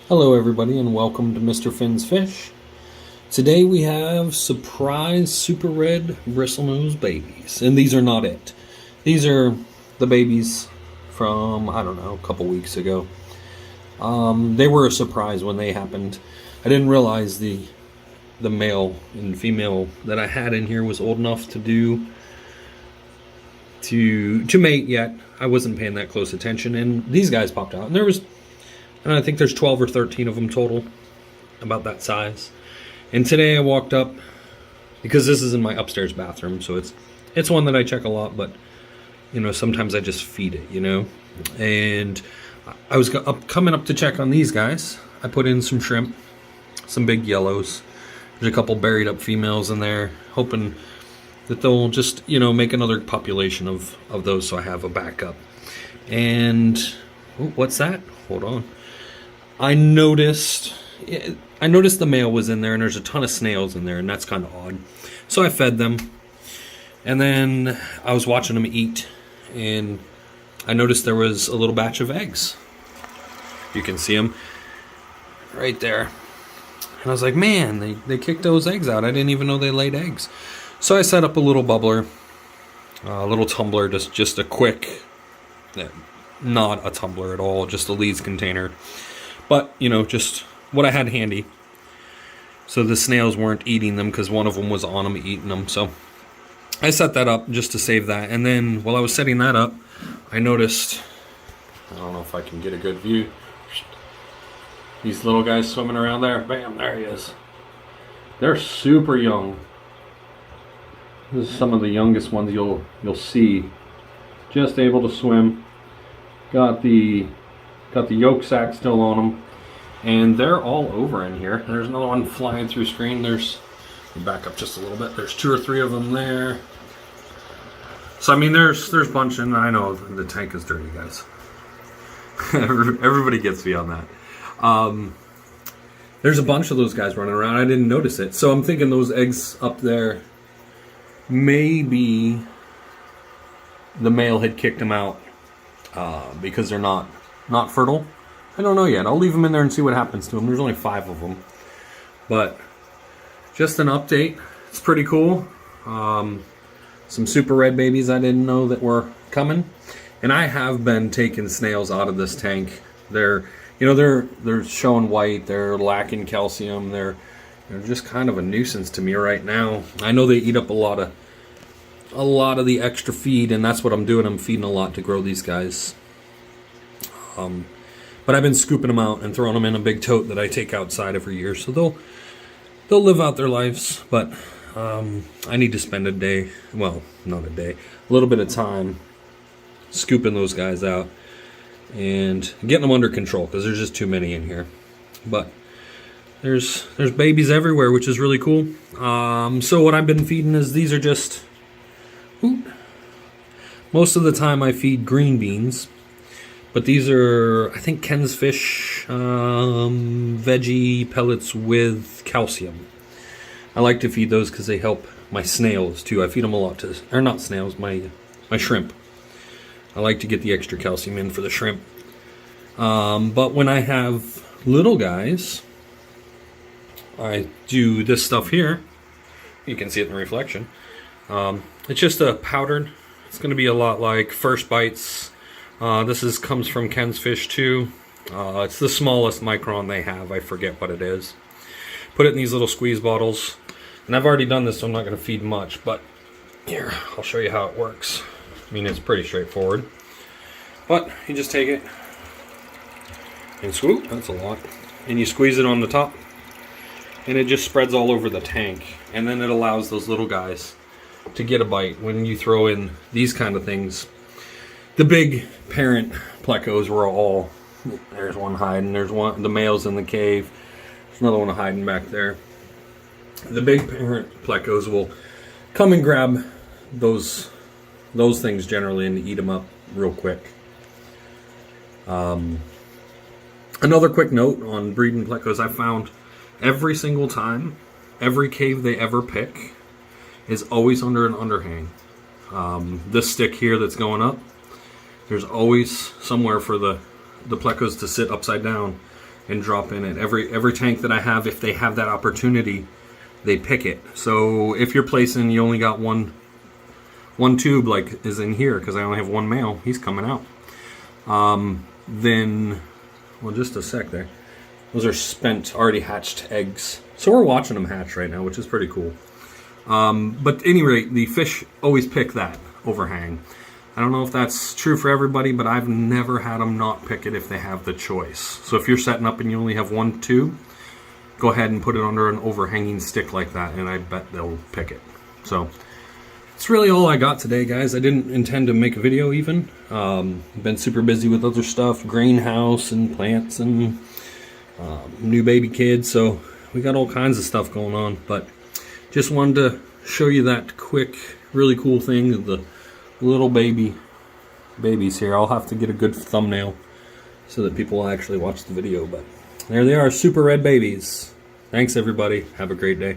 Hello everybody and welcome to Mr. Finn's Fish. Today we have surprise super red bristlenose babies. And these are not it. These are the babies from, I don't know, a couple weeks ago. They were a surprise when they happened. I didn't realize the male and female that I had in here was old enough to mate yet. I wasn't paying that close attention, and these guys popped out. And I think there's 12 or 13 of them total, about that size. And today I walked up, because this is in my upstairs bathroom, so it's one that I check a lot, but sometimes I just feed it, And I was coming up to check on these guys. I put in some shrimp, some big yellows. There's a couple buried up females in there, hoping that they'll just, make another population of those so I have a backup. And, what's that? Hold on. I noticed the male was in there, and there's a ton of snails in there, and that's kind of odd. So I fed them, and then I was watching them eat, and I noticed there was a little batch of eggs. You can see them right there. And I was like, man, they kicked those eggs out. I didn't even know they laid eggs. So I set up a little bubbler, a little tumbler, just a quick, not a tumbler at all, just a leads container. But, just what I had handy. So the snails weren't eating them because one of them was on them eating them. So I set that up just to save that. And then while I was setting that up, I noticed, I don't know if I can get a good view, these little guys swimming around there. Bam, there he is. They're super young. This is some of the youngest ones you'll see. Just able to swim. Got the yolk sac still on them, and they're all over in here. There's another one flying through screen. Back up just a little bit. There's 2 or 3 of them there. So I mean, there's a bunch, and I know the tank is dirty, guys. Everybody gets me on that. There's a bunch of those guys running around. I didn't notice it, so I'm thinking those eggs up there, maybe the male had kicked them out because they're not fertile. I don't know yet. I'll leave them in there and see what happens to them. There's only 5 of them. But just an update. It's pretty cool. Some super red babies I didn't know that were coming. And I have been taking snails out of this tank. They're showing white. They're lacking calcium. They're just kind of a nuisance to me right now. I know they eat up a lot of the extra feed, and that's what I'm doing. I'm feeding a lot to grow these guys. But I've been scooping them out and throwing them in a big tote that I take outside every year, so they'll live out their lives. But I need to spend a little bit of time scooping those guys out and getting them under control, because there's just too many in here. But there's babies everywhere, which is really cool. So what I've been feeding is, these are just, most of the time I feed green beans. But these are, I think, Ken's Fish veggie pellets with calcium. I like to feed those because they help my snails too. I feed them a lot not snails, my shrimp. I like to get the extra calcium in for the shrimp. But when I have little guys, I do this stuff here. You can see it in the reflection. It's just a powdered. It's going to be a lot like First Bites. This comes from Ken's Fish too. It's the smallest micron they have. I forget what it is. Put it in these little squeeze bottles. And I've already done this, so I'm not going to feed much. But here, I'll show you how it works. I mean, it's pretty straightforward. But you just take it and swoop. That's a lot. And you squeeze it on the top. And it just spreads all over the tank. And then it allows those little guys to get a bite. When you throw in these kind of things, the big parent Plecos were all, there's one hiding, the male's in the cave, there's another one hiding back there. The big parent Plecos will come and grab those things generally and eat them up real quick. Another quick note on breeding Plecos, I found every single time, every cave they ever pick is always under an underhang. This stick here that's going up, there's always somewhere for the Plecos to sit upside down and drop in it. Every tank that I have, if they have that opportunity, they pick it. So if you're placing, you only got one tube like is in here, because I only have one male, he's coming out. Then, well, just a sec there. Those are spent, already hatched eggs. So we're watching them hatch right now, which is pretty cool. But at any rate, the fish always pick that overhang. I don't know if that's true for everybody, but I've never had them not pick it if they have the choice. So if you're setting up and you only have one tube, go ahead and put it under an overhanging stick like that, and I bet they'll pick it. So that's really all I got today, guys. I didn't intend to make a video even. Been super busy with other stuff, greenhouse and plants and new baby kids, so we got all kinds of stuff going on. But just wanted to show you that quick, really cool thing of the little babies here. I'll have to get a good thumbnail so that people will actually watch the video, but there they are, super red babies. Thanks everybody, have a great day.